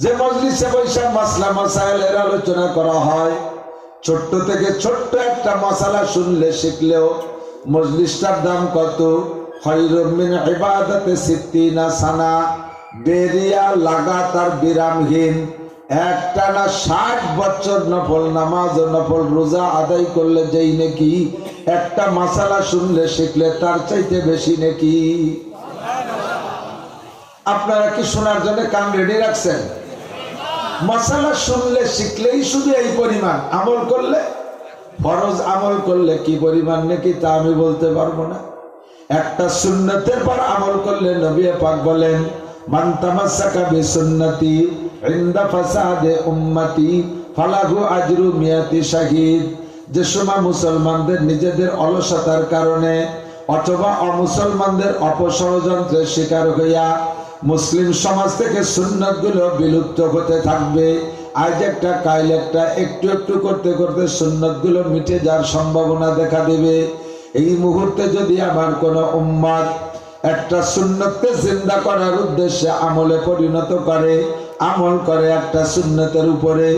যে মজলিসে বৈশা মাসলা মাসাইলের আলোচনা করা হয়, ছোট্ট থেকে ছোট্ট একটা মাসালা শুনলে শিখলেও মজলিসটার দাম কত? খায়রুম মিন ইবাদাতি সিত্তিনা সানা, বেরিয়া লাগাতার বিরামহীন একটানা 60 বছর নফল নামাজ ও নফল রোজা আদায় করলে যেই নাকি একটা মাসালা শুনলে শিখলে তার চাইতে বেশি নাকি। আপনারা কি শোনার জন্য কান রেডি রাখছেন? মাসালা শুনলে শিখলেই শুধু এই পরিমাণ, আমল করলে, ফরজ আমল করলে কি পরিমাণ নাকি তা আমি বলতে পারবো না। একটা সুন্নতের পর আমল করলে নবী পাক বলেন, মান তামাসসাকা বিসুন্নতি ইনদা ফাসাদে উম্মতি ফালাহু আজরু মিয়াতি শাহিদ। যে সময় মুসলমানদের নিজেদের অলসতার কারণে অথবা অমুসলমানদের অপষড়যন্ত্রের শিকার হইয়া মুসলিম সমাজ থেকে সুন্নতগুলো বিলুপ্ত হতে থাকবে, আজ একটা কাল একটা, একটু একটু করতে করতে সুন্নতগুলো মিটে যাওয়ার সম্ভাবনা দেখা দেবে। এই মুহূর্তে যদি আমার কোন উম্মত একটা সুন্নতকে জিন্দা করার উদ্দেশ্যে আমলে পরিণত করে, আমল করে একটা সুন্নতের উপরে,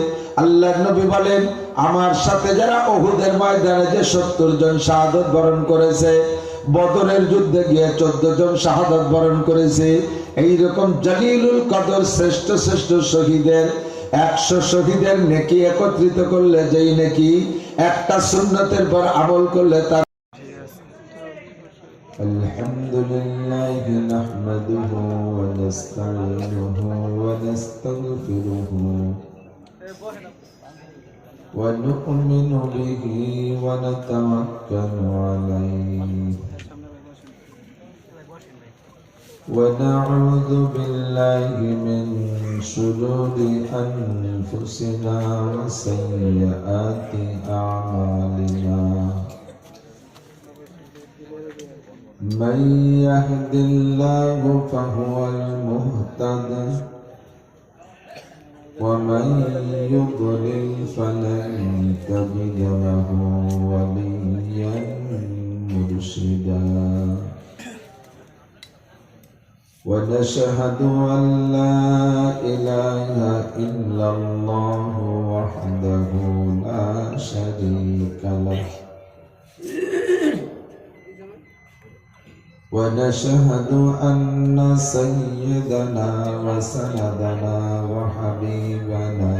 আল্লাহর নবী বলেন, আমার সাথে যারা উহুদের ময়দানে যে 70 জন শাহাদাত বরণ করেছে, বদরের যুদ্ধে গিয়ে 14 জন শাহাদাত বরণ করেছে, এইরকম জলিলুল কদর শ্রেষ্ঠ শ্রেষ্ঠ শহীদের 100 শহীদের নেকি একত্রিত করলে যেই নেকি একটা সুন্নতের পর আমল করলে তার। আলহামদুলিল্লাহি নাহমাদুহু ওয়া নাস্তাঈনুহু ওয়া নাস্তাগফিরুহু ওয়া নু'মিনু বিহি ওয়া নাতাওয়াক্কালু আলাইহি ونعوذ بالله من شرور أنفسنا وسيئات أعمالنا من يهد الله فهو المهتد ومن يضلل فلن تجد له وليا مرشدا ونشهد أن لا إله إلا الله وحده لا شريك له ونشهد أن سيدنا وسندنا وحبيبنا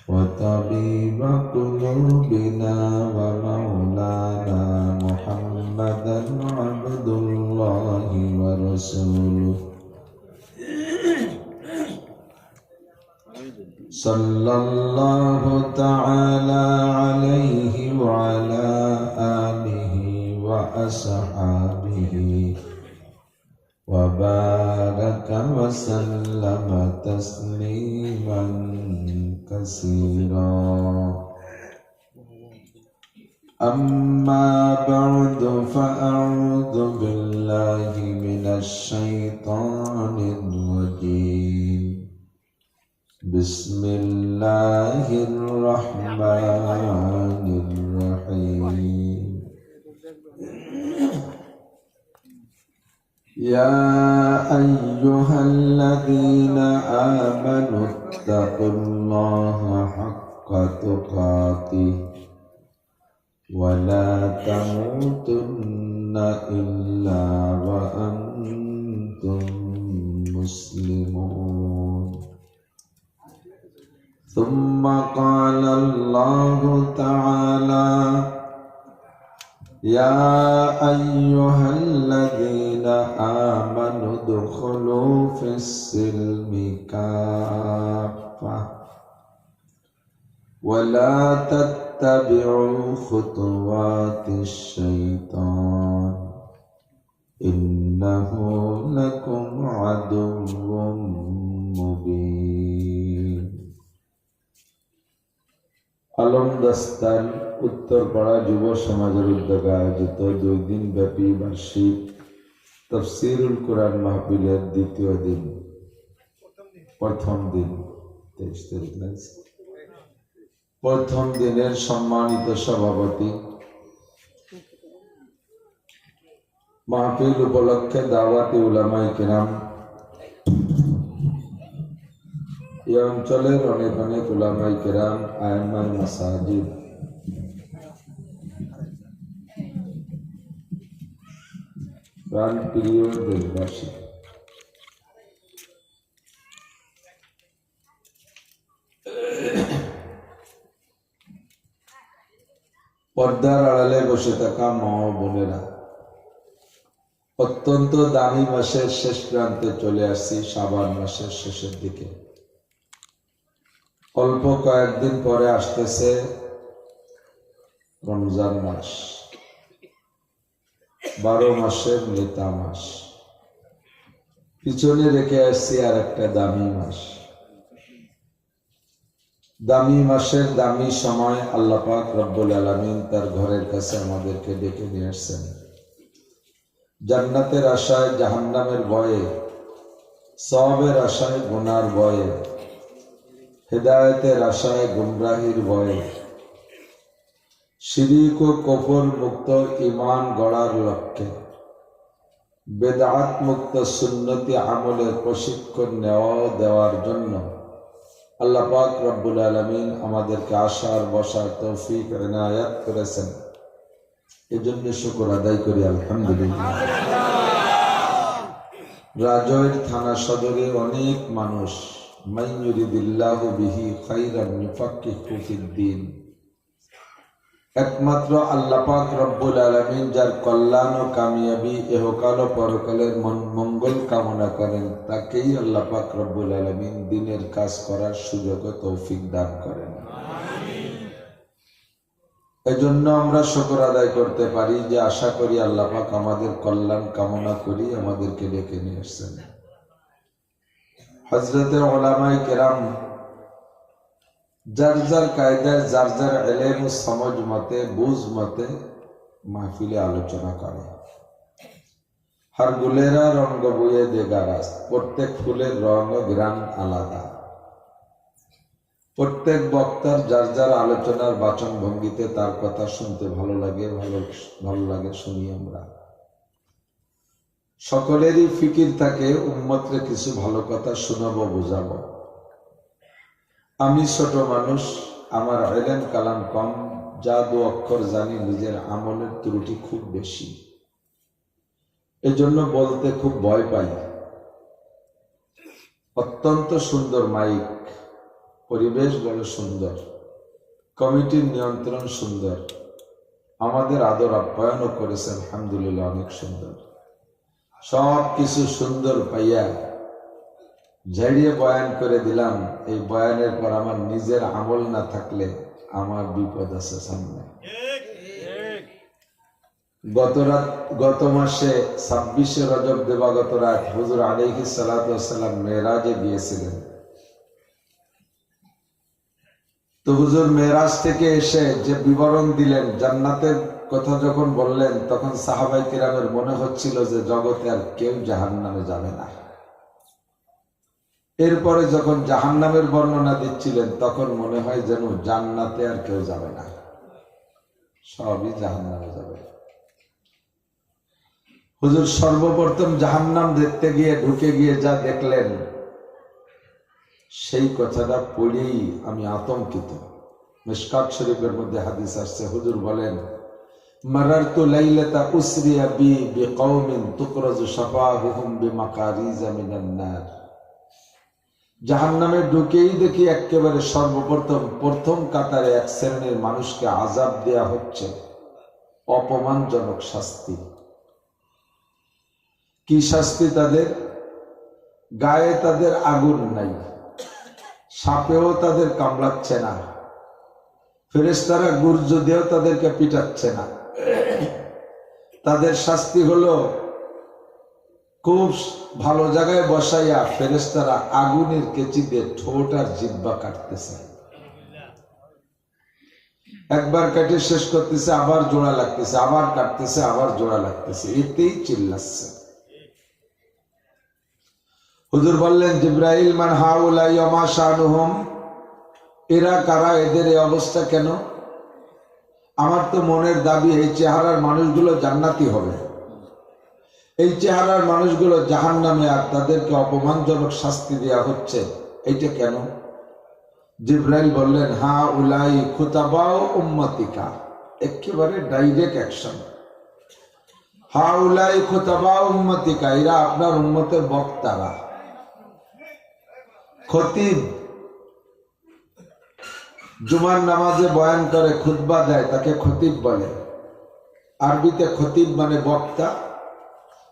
وطبيب قلوبنا ومولانا محمدا عبد الله ورسوله صلى الله تعالى عليه وعلى آله وأصحابه وبارك وسلم تسليما كثيرا أما بعد فأعوذ بالله من الشيطان الرجيم بسم الله الرحمن الرحيم يا أيها الذين آمنوا اتقوا الله حق تقاته ولا تموتن إلا وأنتم مسلمون ثم قال الله تعالى يا أيها الذين آمنوا ادخلوا في السلم كافة ولا تتبعوا خطوات الشيطان إنه لكم عدو مبين আলম দাস্তান উত্তরপাড়া যুব সমাজের উদ্যোগে আয়োজিত 2 দিন ব্যাপী বার্ষিক তাফসীরুল কুরআন মাহফিলের দ্বিতীয় দিন, প্রথম দিন 23 তারিখ, প্রথম দিনের সম্মানিত সভাপতি, মাহফিল উপলক্ষে দাওয়াতি উলামায়ে কেরাম, এই অঞ্চলের অনেক অনেক উলামায়ে কেরাম, আইম্মায়ে মাসাজিদ, প্রাণপ্রিয় দেশবাসী, পর্দার আড়ালে বসে থাকা মা ও বোনেরা, অত্যন্ত দামি মাসের শেষ প্রান্তে চলে আসছি, শাবান মাসের শেষের দিকে। অল্প কয়েকদিন পরে আসতেছে রমজান মাস, 12 মাসের নেতা মাস। পিছনে রেখে আসছি আর একটা দামি মাস। দামি মাসের দামি সময় আল্লাহ পাক রব্বুল আলামিন তার ঘরের কাছে আমাদেরকে ডেকে নিয়ে আসছেন। জান্নাতের আশায় জাহান্নামের ভয়ে, সওয়াবের আশায় গুনার ভয়ে, হেদায়েতের আশায় গুমরাহির ভয়ে, শিরিক ও কুফর মুক্ত ঈমান গড়ার লক্ষ্যে, বেদাত মুক্ত সুন্নতি আমলের প্রশিক্ষণ দেওয়ার জন্য আল্লাহ পাক রব্বুল আলামিন আমাদেরকে আসার বসার তৌফিক ইনায়াত করেছেন। এজন্য শুকর আদায় করি আলহামদুলিল্লাহ। রাজৈর থানা সদরে অনেক মানুষ মান ইউরিদিল্লাহু বিহি খাইরান ইউফাক্কিহু ফিদ্দীন, একমাত্র আল্লাহ পাক রব্বুল আলামিন যার কল্যাণ ও কামিয়াবি ইহকাল ও পরকালের মঙ্গল কামনা করেন, তাকেই আল্লাহ পাক রব্বুল আলামিন দ্বীনের কাজ করার সুযোগ ও তৌফিক দান করেন। এজন্য আমরা শুকর আদায় করতে পারি যে আশা করি আল্লাহ পাক আমাদের কল্যাণ কামনা করি আমাদেরকে ডেকে নিয়ে আসছেন। হযরতে উলামায়ে কেরাম যার যার কায়দায়, যার যার ইলম ও সমঝ মতে, বুঝ মতে মাহফিলে আলোচনা করে। হর গুলেরা রঙ্গ বইয়ে দেগা রাস, প্রত্যেক ফুলের রং ও ঘ্রাণ আলাদা। প্রত্যেক বক্তার যার যার আলোচনার বাচন ভঙ্গিতে তার কথা শুনতে ভালো লাগে, শুনি আমরা। সকলেরই ফিকির থাকে উম্মতরে কিছু ভালো কথা শোনাবো, বোঝাবো। আমি ছোট মানুষ, আমার ইলম কালাম কম, যা দু অক্ষর জানি নিজের আমলের ত্রুটি খুব বেশি, এজন্য বলতে খুব ভয় পাই। অত্যন্ত সুন্দর মাইক, পরিবেশ বড় সুন্দর, কমিটির নিয়ন্ত্রণ সুন্দর, আমাদের আদর আপ্যায়নও করেছেন আলহামদুলিল্লাহ, অনেক সুন্দর। সব কিছু সুন্দর পাইয়া ঝাড়িয়ে বয়ান করে দিলাম। এই বয়ানের পর আমার নিজের আমল না থাকলে আমার বিপদ আছে সামনে। গত মাসে 26শে রজব দিবাগত রাত হুজুর আলাইহিস সালাতু ওয়াস সালাম মেরাজে গিয়েছিলেন। তো হুজুর মেরাজ থেকে এসে যে বিবরণ দিলেন, জান্নাতের কথা যখন বললেন, তখন সাহাবায়ে কিরামের মনে হচ্ছিল যে জগতে আর কেউ জাহান্নামে যাবে না। এরপরে যখন জাহান্নামের বর্ণনা দিচ্ছিলেন, তখন মনে হয় যেন জান্নাতে আর কেউ যাবে না, সবই জাহান্নামে যাবে। হুজুর সর্বপ্রথম জাহান্নাম দেখতে গিয়ে, ঢুকে গিয়ে যা দেখলেন, সেই কথাটা পড়েই আমি আতঙ্কিত। মিশকাত শরীফের মধ্যে হাদিস আসছে, হুজুর বলেন, মারারতু লাইলাতা উসরিয়া বি বিকওমিন তুকরাজু শাফাহুহুম বিমাকারিজা মিনান নার। জাহান্নামে ঢুকেই দেখি একেবারে প্রথম কাতারে এক শ্রেণীর মানুষকে আযাব দেয়া হচ্ছে, অপমানজনক শাস্তি। কি শাস্তি তাদের? গায়ে তাদের আগুন নাই, সাপেও তাদের কামড়াচ্ছে না, ফেরেশতারা গুর্জ দিয়েও তাদেরকে পিটাচ্ছে না। তাদের শাস্তি হলো খুব ভালো জায়গায় বসাইয়া ফেরেশতারা আগুনের কেচি দিয়ে ঠোঁট আর জিহ্বা কাটতেছে। একবার কেটে শেষ করতেছে, আবার জোড়া লাগতেছে, আবার কাটতেছে, আবার জোড়া লাগতেছে, এতেই চিল্লাচ্ছে। হুজুর বললেন, জিবরাইল, মান হাউলাই ওয়া মা শানুহুম, এরা কারা, এদের এই অবস্থা কেন? আমার তো মনের দাবি এই চেহারার মানুষগুলো জান্নাতি হবে, এই চেহারার মানুষগুলো জাহান্নামে, আর তাদেরকে অপমানজনক শাস্তি দেওয়া হচ্ছে। এইটা কেন? জিবরাইল বললেন, হা উলাই খুতাবাও উম্মতিকা, একেবারে ডাইরেক্ট অ্যাকশন। হা উলাই খুতাবাও উম্মতিকা, এরা আপনার উম্মতের বক্তারা। খতিব জুমার নামাজে বয়ান করে, খুতবা দেয়, তাকে খতিব বলে। আরবিতে খতিব মানে বক্তা।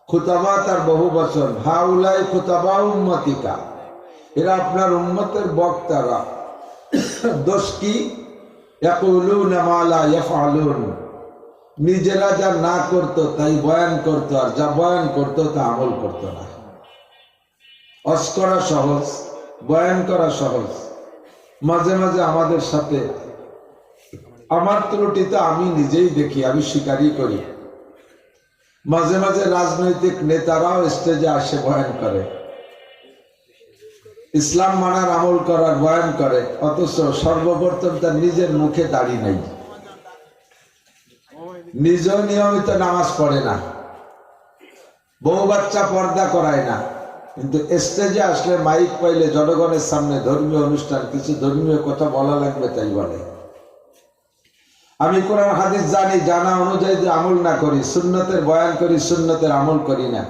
খুতাবা তার বহু বচন। হা উলাই খুতাবা উম্মতিকা, এরা আপনার উম্মতের বক্তারা। দোষ কি? ইয়াকুলুনা মা লা ইয়াফআলুন, নিজেরা যা না করতো তাই বয়ান করতো, আর যা বয়ান করতো তা আমল করতো না। ওয়াজ করা সহজ, বয়ান করা সহজ। মাঝে মাঝে আমাদের সাথে, আমার ত্রুটি তো আমি নিজেই দেখি, আমি স্বীকারই করি। মাঝে মাঝে রাজনৈতিক নেতারাও স্টেজে আসে বয়ান করে, ইসলাম মানার আমল করার বয়ান করে, অথচ সর্বপ্রথম তার নিজের মুখে দাড়ি নাই, নিজেও নিয়মিত নামাজ পড়ে না, বউ বাচ্চা পর্দা করায় না, কিন্তু স্টেজে আসলে মাইক পাইলে জনগণের সামনে ধর্মীয় অনুষ্ঠান, কিছু ধর্মীয় কথা বলা লাগবে তাই বলে। আমি কোরআন হাদিস জানি, জানা অনুযায়ী যে আমল না করি, সুন্নতের বয়ান করি, সুন্নতের আমল করি না।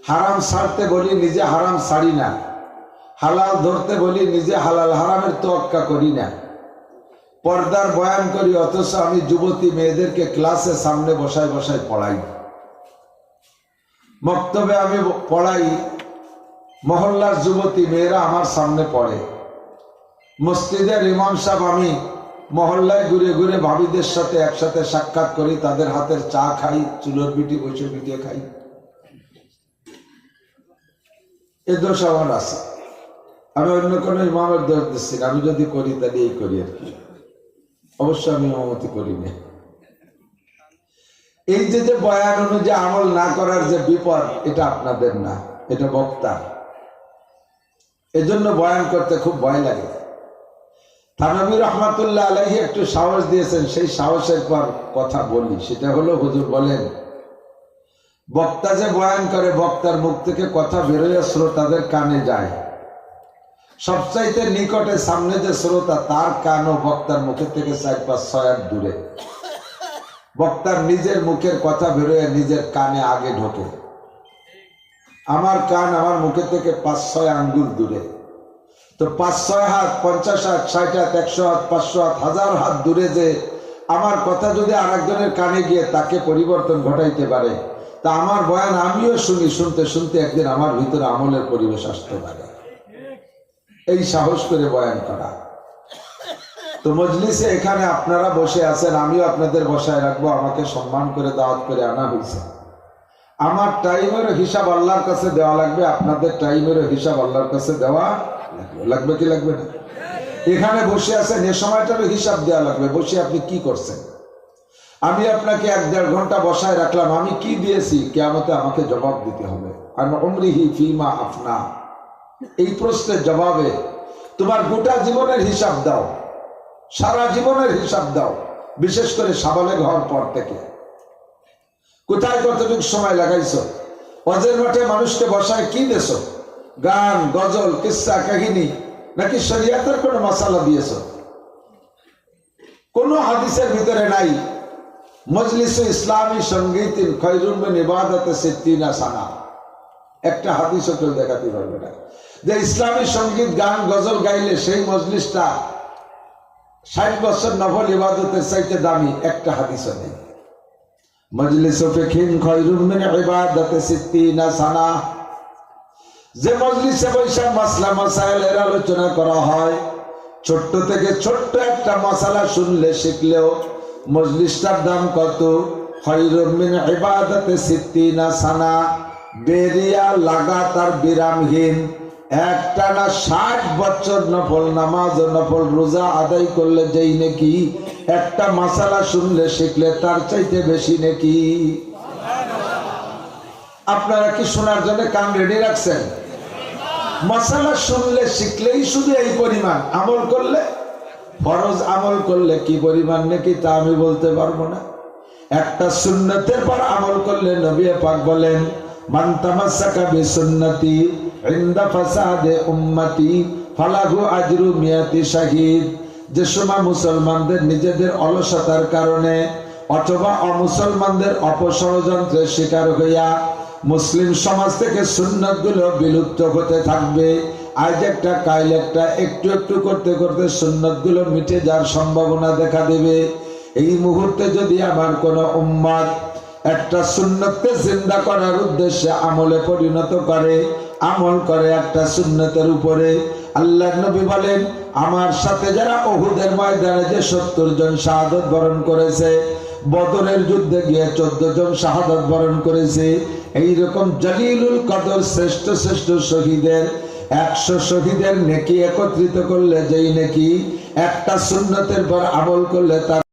হারাম ছাড়তে বলি, নিজে হারাম ছাড়ি না। হালাল ধরতে বলি, নিজে হালাল হারামের তোয়াক্কা করি না। পর্দার বয়ান করি, অথচ আমি যুবতী মেয়েদেরকে ক্লাসে সামনে বসায় বসায় পড়াই। মক্তবে আমি পড়াই, মহল্লার যুবতী মেয়েরা আমার সামনে পড়ে। মসজিদের ইমাম সাহেব, আমি মহল্লায় ঘুরে ঘুরে ভাবিদের সাথে একসাথে সাক্ষাৎ করি, তাদের হাতের চা খাই, চুলোর পিঠে বসে পিঠে খাই। এ দোষ আমার আছে, আমি অন্য কোনো ইমামের দোষ দিচ্ছি না। আমি যদি করি তাহলে এই করি আর কি, অবশ্য আমি ইমামতি করি না। এই যে বয়ান অনুযায়ী আমল না করার যে বিপদ, এটা আপনাদের না, এটা বক্তার। এজন্য বয়ান করতে খুব ভয় লাগে। থানভী রহমাতুল্লাহ আলাইহি একটু সাহস দিয়েছেন, সেই সাহসের পর কথা বলি। সেটা হলো, হুজুর বলেন, বক্তা যে বয়ান করে, বক্তার মুখ থেকে কথা বেরোয় শ্রোতাদের কানে যায়। সবচাইতে নিকটে সামনে যে শ্রোতা, তার কানও বক্তার মুখের থেকে 4-5-6 হাত দূরে। বক্তার নিজের মুখের কথা বেরোয় নিজের কানে আগে ঢোকে। আমার কান আমার মুখের থেকে 5-6 আঙ্গুল দূরে। তো 5-6 হাত, 50 হাত, 60 হাত, 100 হাত, 500 হাত, 1000 হাত দূরে যে আমার কথা যদি আরেকজনের কানে গিয়ে তাকে পরিবর্তন ঘটাইতে পারে, তা আমার বয়ান আমিও শুনি, শুনতে শুনতে একদিন আমার ভিতরে আমলের পরিবেশ আসতে পারে। এই সাহস করে বয়ান করা। তো মজলিসে এখানে আপনারা বসে আছেন, আমিও আপনাদের বসায় রাখবো। আমাকে সম্মান করে দাওয়াত করে আনা হয়েছে। আমার টাইমেরও হিসাব আল্লাহর কাছে দেওয়া লাগবে, আপনাদের টাইমেরও হিসাব আল্লাহর কাছে দেওয়া লাগবে কি লাগবে না? এখানে বসে আছেন, এ সময়টারও হিসাব দেওয়া লাগবে। বসে আপনি কি করছেন? আমি আপনাকে 1-1.5 ঘন্টা বসায় রাখলাম, আমি কি দিয়েছি কিয়ামতে আমাকে জবাব দিতে হবে। আর উমরিহি ফিমা আফনা, এই প্রশ্নের জবাবে তোমার গোটা জীবনের হিসাব দাও, সারা জীবনের হিসাব দাও। বিশেষ করে সাবালেগ হওয়ার পর থেকে কোথায় কতটুকু সময় লাগাইছো? ওয়াজের মাঠে মানুষকে বসায় কি দেছো? গান, গজল, কিস্সা কাহিনী, নাকি শরিয়াতের কোনো মাসালা দিয়েছো? কোন হাদিসের ভিতরে নাই মজলিসে ইসলামী সঙ্গীত খৈরুম মিন ইবাদাতে 60 সানা। একটা হাদিসও কেউ দেখাতে পারবে না যে ইসলামী সঙ্গীত, গান, গজল গাইলে সেই মজলিসটা 60 বছর নফল ইবাদতের চাইতে দামি। একটা হাদিসও নেই। মজলিসে ফিকহিন খৈরুম মিন ইবাদাতে 60 সানা। যে মজলিসে বৈশা মাসলা মাসাইলের আলোচনা করা হয়, ছোট্ট থেকে ছোট্ট একটা মাসালা শুনলে শিখলেও মজলিসটার দাম কত? খৈরুম মিন ইবাদাতে 60 সানা। বেরিয়া লাগাতার বিরামহীন একটানা 60 বছর নফল নামাজ ও নফল রোজা আদায় করলে যেই নাকি একটা মাসালা শুনলে শিখলে তার চাইতে বেশি নাকি। আপনারা কি শোনার জন্য কান রেডি রাখছেন? মাসালা শুনলে শিখলেই শুধু এই পরিমাণ, আমল করলে, ফরজ আমল করলে কি পরিমাণ নাকি তা আমি বলতে পারবো না। একটা সুন্নতের পর আমল করলে নবী পাক বলেন মান তামাসসাকা বিসুন্নতি ইনদা ফাসাদে উম্মতি ফালাহু আজরু মিয়াতি শাহীদ। যে সময় মুসলমানদের নিজেদের অলসতার কারণে অথবা অমুসলমানদের অপষড়যন্ত্রের শিকার হইয়া মুসলিম সমাজ থেকে সুন্নতগুলো বিলুপ্ত হতে থাকবে, আজ একটা কাল একটা, একটু একটু করতে করতে সুন্নতগুলো মিটে যাওয়ার সম্ভাবনা দেখা দেবে। এই মুহূর্তে যদি আমার কোন উম্মত একটা সুন্নতকে জিন্দা করার উদ্দেশ্যে আমলে পরিণত করে, আমল করে একটা সুন্নতের উপরে, আল্লাহর নবী বলেন আমার সাথে যারা উহুদের ময়দানে যে 70 জন শাহাদাত বরণ করেছে, বদরের যুদ্ধে গিয়ে 14 জন শাহাদাত বরণ করেছে, এইরকম জলিলুল কদর শ্রেষ্ঠ শ্রেষ্ঠ শহীদের 100 শহীদের নেকি একত্রিত করলে যেই নেকি একটা সুন্নতের পর আমল করলে তার